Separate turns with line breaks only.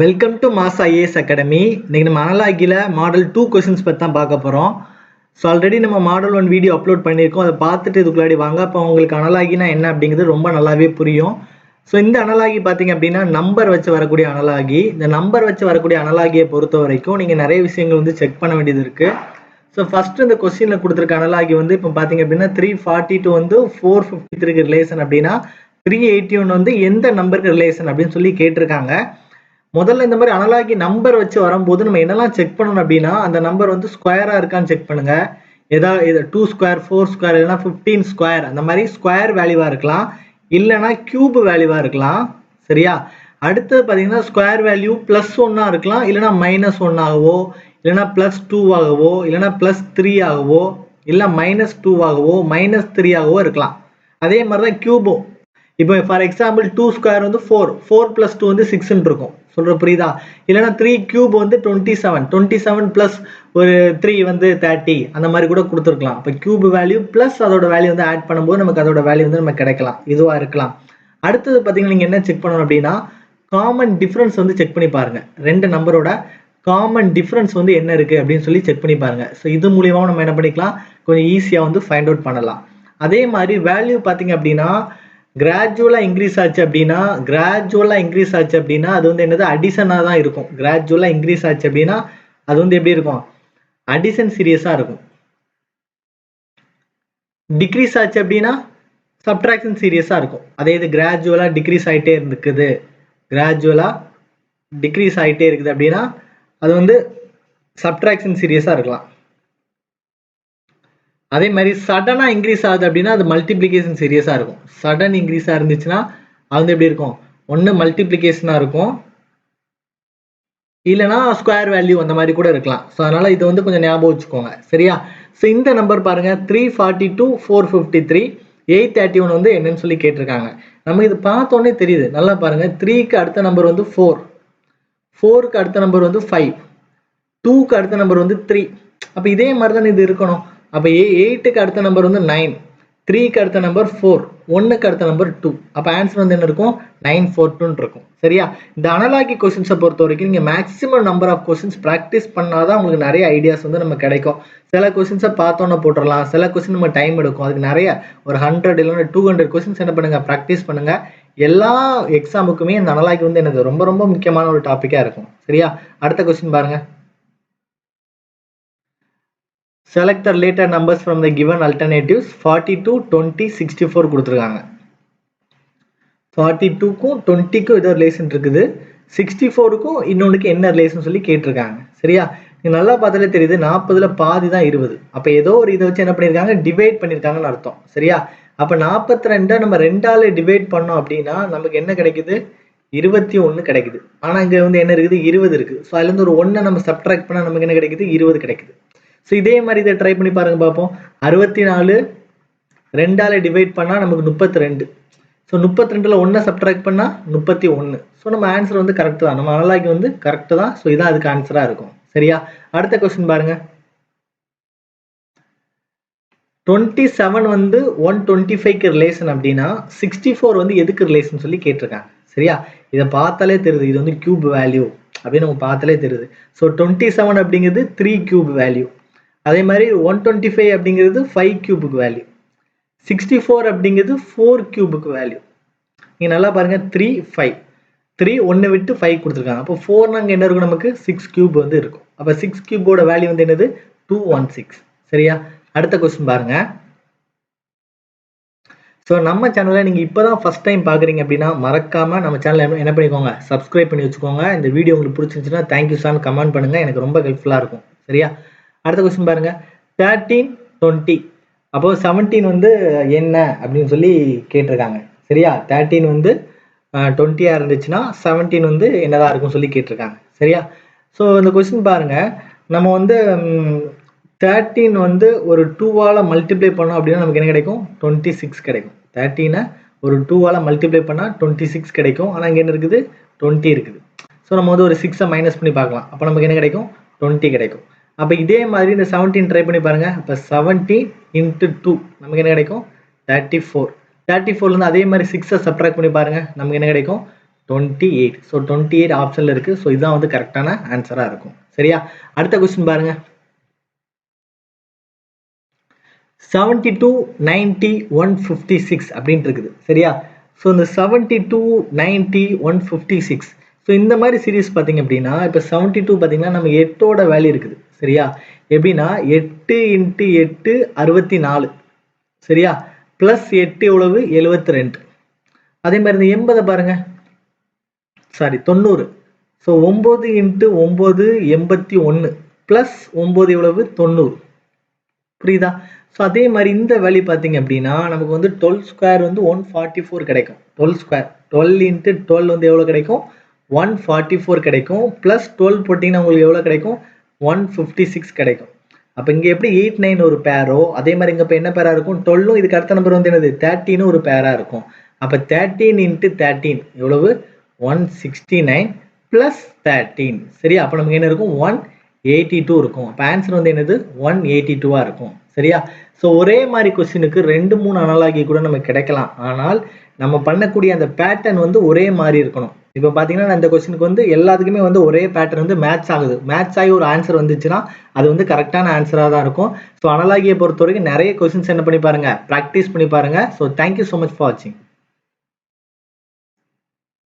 Welcome to mass IAS academy. இன்னைக்கு நம்ம அனலாகியில் model 2 questions பற்றி தான் பார்க்க போகிறோம். ஸோ ஆல்ரெடி நம்ம மாடல் 1 வீடியோ அப்லோட் பண்ணியிருக்கோம். அதை பார்த்துட்டு இதுக்குள்ளாடி வாங்க. அப்போ உங்களுக்கு அனலாகினா என்ன அப்படிங்கிறது ரொம்ப நல்லாவே புரியும். ஸோ இந்த அனலாகி பார்த்தீங்க அப்படின்னா நம்பர் வச்சு வரக்கூடிய அனலாகி. இந்த நம்பர் வச்சு வரக்கூடிய அனலாகியை பொறுத்த வரைக்கும் நீங்கள் நிறைய விஷயங்கள் வந்து செக் பண்ண வேண்டியது இருக்குது. ஸோ ஃபஸ்ட்டு இந்த கொஸ்டினில் கொடுத்துருக்க அனலாகி வந்து இப்போ பார்த்தீங்க அப்படின்னா 342 வந்து 453க்கு ரிலேஷன் அப்படின்னா 381 வந்து எந்த நம்பருக்கு ரிலேஷன் அப்படின்னு சொல்லி கேட்டிருக்காங்க. முதல்ல இந்த மாதிரி அனலாகி நம்பர் வச்சு வரும்போது நம்ம என்னெல்லாம் செக் பண்ணணும் அப்படின்னா அந்த நம்பர் வந்து ஸ்கொயரா இருக்கான்னு செக் பண்ணுங்க. ஏதாவது 2 ஸ்கொயர் 4 ஸ்கொயர் இல்லைன்னா 15 ஸ்கொயர் அந்த மாதிரி ஸ்கொயர் வேல்யூவா இருக்கலாம், இல்லைன்னா கியூப் வேல்யூவா இருக்கலாம். சரியா? அடுத்தது பார்த்தீங்கன்னா ஸ்கொயர் வேல்யூ +1 இருக்கலாம், இல்லைன்னா -1 ஆகவோ, இல்லைன்னா +2 ஆகவோ, இல்லைன்னா +3 ஆகவோ, இல்லை -2 ஆகவோ, -3 ஆகவோ இருக்கலாம். அதே மாதிரி தான் கியூபும். இப்போ ஃபார் எக்ஸாம்பிள் 2 ஸ்கொயர் வந்து 4 + 2 வந்து 6ன்னு இருக்கும். சொல்ற புரியுதா? இல்லைன்னா 3 கியூப் வந்து 27 + ஒரு 3 வந்து 30 அந்த மாதிரி கூட கொடுத்துருக்கலாம். இப்போ கியூப் வேல்யூ ப்ளஸ் அதோட வேல்யூ வந்து ஆட் பண்ணும்போது நமக்கு அதோட வேல்யூ வந்து நமக்கு கிடைக்கலாம். இதுவாக இருக்கலாம். அடுத்தது பார்த்தீங்கன்னா நீங்கள் என்ன செக் பண்ணணும் அப்படின்னா காமன் டிஃப்ரென்ஸ் வந்து செக் பண்ணி பாருங்க. ரெண்டு நம்பரோட காமன் டிஃப்ரென்ஸ் வந்து என்ன இருக்குது அப்படின்னு சொல்லி செக் பண்ணி பாருங்க. ஸோ இது மூலியமாக நம்ம என்ன பண்ணிக்கலாம், கொஞ்சம் ஈஸியாக வந்து ஃபைண்ட் அவுட் பண்ணலாம். அதே மாதிரி வேல்யூ பார்த்தீங்க அப்படின்னா கிராஜுவலா இன்க்ரீஸ் ஆச்சு அப்படின்னா அது வந்து என்னது அடிஷனா தான் இருக்கும். கிராஜுவலா இன்க்ரீஸ் ஆச்சு அப்படின்னா அது வந்து எப்படி இருக்கும், அடிஷன் சீரியஸா இருக்கும். டிக்ரீஸ் ஆச்சு அப்படின்னா சப்ட்ராக்ஷன் சீரியஸா இருக்கும். அதே இது கிராஜுவலா டிக்ரீஸ் ஆகிட்டே இருக்குது அப்படின்னா அது வந்து சப்ட்ராக்ஷன் சீரியஸா இருக்கலாம். அதே மாதிரி சடனா இன்க்ரீஸ் ஆகுது அப்படின்னா அது மல்டிப்ளிகேஷன் சீரியஸா இருக்கும். சடன் இன்க்ரீஸா இருந்துச்சுன்னா அது வந்து எப்படி இருக்கும், ஒன்று மல்டிப்ளிகேஷனா இருக்கும், இல்லைனா ஸ்கொயர் வேல்யூ அந்த மாதிரி கூட இருக்கலாம். ஸோ அதனால இதை வந்து கொஞ்சம் ஞாபகம் வச்சுக்கோங்க. சரியா? ஸோ இந்த நம்பர் பாருங்க 342 453 831 வந்து என்னன்னு சொல்லி கேட்டிருக்காங்க. நம்ம இது பார்த்தோன்னே தெரியுது. நல்லா பாருங்க, 3க்கு அடுத்த நம்பர் வந்து 4, 4க்கு அடுத்த நம்பர் வந்து 5, 2க்கு அடுத்த நம்பர் வந்து 3. அப்போ இதே மாதிரி தான் இது இருக்கணும். அப்போ 8க்கு அடுத்த நம்பர் வந்து 9, 3க்கு அடுத்த நம்பர் 4, 1க்கு அடுத்த நம்பர் 2. அப்போ ஆன்சர் வந்து என்ன இருக்கும், 942 இருக்கும். சரியா? இந்த அனலாகி கொஸ்டின்ஸை பொறுத்த வரைக்கும் நீங்கள் maximum number of questions practice பண்ணாதான் உங்களுக்கு நிறைய ஐடியாஸ் வந்து நம்ம கிடைக்கும். சில கொஸ்டின்ஸை பார்த்தோன்னே போட்டுடலாம், சில கொஸ்டின் நம்ம டைம் எடுக்கும். அதுக்கு நிறைய ஒரு 100 இல்லைன்னா 200 கொஸ்டின்ஸ் என்ன பண்ணுங்க, ப்ராக்டிஸ் பண்ணுங்க. எல்லா எக்ஸாமுக்குமே இந்த அனலாகி வந்து என்னது ரொம்ப ரொம்ப முக்கியமான ஒரு டாப்பிக்காக இருக்கும். சரியா? அடுத்த கொஸ்டின் பாருங்க. Select the related numbers from the given alternatives. 42, 20, 64 கொடுத்துருக்காங்க. 42க்கும் 20க்கும் ஏதோ ரிலேஷன் இருக்குது, 64க்கும் இன்னொன்றுக்கு என்ன ரிலேஷன் சொல்லி கேட்டிருக்காங்க. சரியா? நீங்கள் நல்லா பார்த்தாலே தெரியுது, 40ல் பாதி தான் 20. அப்போ ஏதோ ஒரு இதை வச்சு என்ன பண்ணியிருக்காங்க, டிவைட் பண்ணியிருக்காங்கன்னு அர்த்தம். சரியா? அப்போ 42 நம்ம 2ஆல் டிவைட் பண்ணோம் அப்படின்னா நமக்கு என்ன கிடைக்குது, 21 கிடைக்குது. ஆனால் இங்கே வந்து என்ன இருக்குது, 20 இருக்குது. ஸோ அதுலேருந்து ஒரு 1 நம்ம சப்ட்ராக்ட் பண்ணால் நமக்கு என்ன கிடைக்குது, 20 கிடைக்குது. ஸோ இதே மாதிரி இதை ட்ரை பண்ணி பாருங்க பார்ப்போம். 64 2ஆல் டிவைட் பண்ணால் நமக்கு 32. ஸோ 32ல் 1 சப்ட்ராக்ட் பண்ணால் 31. ஸோ நம்ம ஆன்சர் வந்து கரெக்ட் தான், நம்ம அனலாகி வந்து கரெக்டு தான். ஸோ இதான் அதுக்கு ஆன்சராக இருக்கும். சரியா? அடுத்த கொஸ்டின் பாருங்க. 27 வந்து 125க்கு ரிலேஷன் அப்படின்னா 64 வந்து எதுக்கு ரிலேஷன் சொல்லி கேட்டிருக்காங்க. சரியா? இதை பார்த்தாலே தெரியுது, இது வந்து கியூப் வேல்யூ அப்படின்னு நம்ம பார்த்தாலே தெரியுது. ஸோ 27 அப்படிங்கிறது 3 கியூப் வேல்யூ. அதே மாதிரி 125 அப்படிங்கிறது 5 கியூபுக்கு வேல்யூ, 64 அப்படிங்கிறது 4 கியூபுக்கு வேல்யூ. நீங்கள் நல்லா பாருங்க, 3 5 3 1 விட்டு 5 கொடுத்துருக்காங்க. அப்போ 4 அங்கே என்ன இருக்கும், நமக்கு 6 கியூப் வந்து இருக்கும். அப்போ 6 கியூபோட வேல்யூ வந்து என்னது, 216. சரியா? அடுத்த கொஸ்டின் பாருங்க. ஸோ நம்ம சேனலை நீங்கள் இப்போ தான் ஃபஸ்ட் டைம் பார்க்குறீங்க அப்படின்னா மறக்காமல் நம்ம சேனலை என்ன பண்ணிக்கோங்க, சப்ஸ்கிரைப் பண்ணி வச்சுக்கோங்க. இந்த வீடியோ உங்களுக்கு பிடிச்சிருந்துச்சுன்னா தேங்க்யூ சார்னு கமெண்ட் பண்ணுங்கள், எனக்கு ரொம்ப ஹெல்ப்ஃபுல்லாக இருக்கும். சரியா? அடுத்த கொஸ்டின் பாருங்க. 13 20 அப்போ 17 வந்து என்ன அப்படின்னு சொல்லி கேட்டிருக்காங்க. சரியா? 13 வந்து 20 இருந்துச்சுன்னா 17 வந்து என்னதான் இருக்கும் சொல்லி கேட்டிருக்காங்க. சரியா? ஸோ இந்த கொஸ்டின் பாருங்க, நம்ம வந்து 13 வந்து ஒரு 2ஆல் மல்டிப்ளை பண்ணோம் அப்படின்னா நமக்கு என்ன கிடைக்கும், 26 கிடைக்கும். 13 ஒரு 2ஆல் மல்டிப்ளை பண்ணால் 26 கிடைக்கும். ஆனால் இங்கே என்ன இருக்குது, 20 இருக்குது. ஸோ நம்ம வந்து ஒரு 6 மைனஸ் பண்ணி பார்க்கலாம். அப்போ நமக்கு என்ன கிடைக்கும், 20 கிடைக்கும். அப்போ இதே மாதிரி இந்த 17 ட்ரை பண்ணி பாருங்க. இப்போ 17 × 2 நமக்கு என்ன கிடைக்கும், 34. 34லேருந்து அதே மாதிரி 6 சப்ட்ராக்ட் பண்ணி பாருங்க, நமக்கு என்ன கிடைக்கும், 28. ஸோ 28 ஆப்ஷனில் இருக்குது. ஸோ இதுதான் வந்து கரெக்டான ஆன்சராக இருக்கும். சரியா? அடுத்த கொஸ்டின் பாருங்க. 72, 90, 156 அப்படின்ட்டு இருக்குது. சரியா? ஸோ இந்த 72, 90, 156 ஸோ இந்த மாதிரி சீரீஸ் பார்த்தீங்க அப்படின்னா இப்போ 72 பார்த்தீங்கன்னா நம்ம 8ஓட வேல்யூ இருக்குது. சரியா? எப்படின்னா 8 × 8 64. சரியா? ப்ளஸ் 8 எவ்வளவு 72. அதே மாதிரி இந்த 80 பாருங்க, சாரி 90. ஸோ 9 × 9 81 ப்ளஸ் 9 எவ்வளவு 90. புரியுதா? ஸோ அதே மாதிரி இந்த வேல்யூ பார்த்தீங்க அப்படின்னா நமக்கு வந்து 12 ஸ்கொயர் வந்து 144 கிடைக்கும். 12 ஸ்கொயர் 12 × 12 வந்து எவ்வளோ கிடைக்கும் 144 கிடைக்கும். ப்ளஸ் 12 போட்டிங்கன்னா உங்களுக்கு எவ்வளோ கிடைக்கும் 156 கிடைக்கும். அப்போ இங்கே எப்படி 8, 9 ஒரு பேரோ அதே மாதிரி இங்கே இப்போ என்ன பேராக இருக்கும் 12ம் இதுக்கு அடுத்த நம்பர் வந்து என்னது 13 ஒரு பேராக இருக்கும். அப்போ 13 × 13 எவ்வளவு 169 ப்ளஸ் 13. சரியா? அப்போ நமக்கு என்ன இருக்கும் 182 இருக்கும். அப்போ ஆன்சர் வந்து என்னது 182 இருக்கும். சரியா? ஸோ ஒரே மாதிரி கொஸ்டினுக்கு 2, 3 அனலாகி கூட நமக்கு கிடைக்கலாம். ஆனால் நம்ம பண்ணக்கூடிய அந்த பேட்டர்ன் வந்து ஒரே மாதிரி இருக்கணும். இப்போ பார்த்தீங்கன்னா இந்த கொஸ்டினுக்கு வந்து எல்லாத்துக்குமே வந்து ஒரே பேட்டர்ன் வந்து மேட்ச் ஆகுது. மேட்ச் ஆகி ஒரு ஆன்சர் வந்துச்சுன்னா அது வந்து கரெக்டான ஆன்சராக தான் இருக்கும். ஸோ அனலாகியை பொறுத்த வரைக்கும் நிறைய கொஸ்டின்ஸ் என்ன பண்ணி பாருங்க ப்ராக்டிஸ் பண்ணி பாருங்க. So thank you so much for வாட்சிங்.